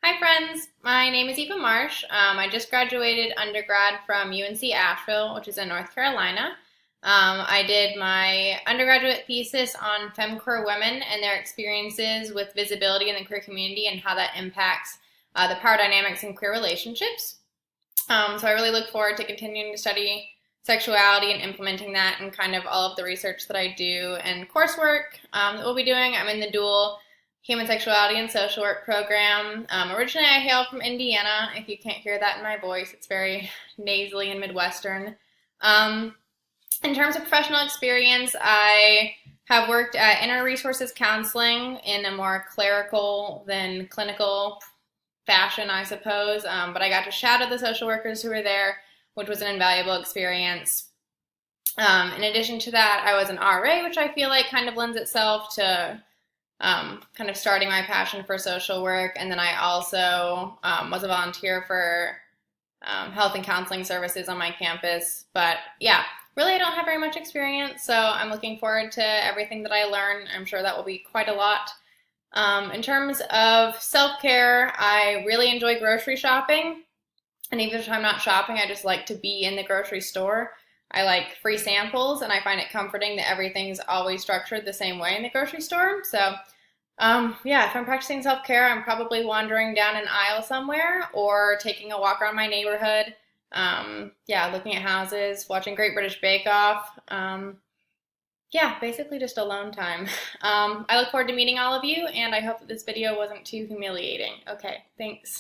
Hi friends, my name is Eva Marsh. I just graduated undergrad from UNC Asheville, which is in North Carolina. I did my undergraduate thesis on femqueer women and their experiences with visibility in the queer community and how that impacts the power dynamics in queer relationships. So I really look forward to continuing to study sexuality and implementing that in kind of all of the research that I do and coursework that we'll be doing. I'm in the dual Human Sexuality and Social Work program. Originally, I hail from Indiana. If you can't hear that in my voice, it's very nasally and Midwestern. Um, in terms of professional experience, I have worked at Inner Resources Counseling in a more clerical than clinical fashion, I suppose. But I got to shadow the social workers who were there, which was an invaluable experience. In addition to that, I was an RA, which I feel like kind of lends itself to kind of starting my passion for social work. And then I also was a volunteer for health and counseling services on my campus. But yeah, really I don't have very much experience, so I'm looking forward to everything that I learn. I'm sure that will be quite a lot. In terms of self-care, I really enjoy grocery shopping. And even if I'm not shopping, I just like to be in the grocery store. I like free samples, and I find it comforting that everything's always structured the same way in the grocery store. So, yeah, if I'm practicing self-care, I'm probably wandering down an aisle somewhere or taking a walk around my neighborhood. Yeah, looking at houses, watching Great British Bake Off. Yeah, basically just alone time. I look forward to meeting all of you, and I hope that this video wasn't too humiliating. Okay, thanks.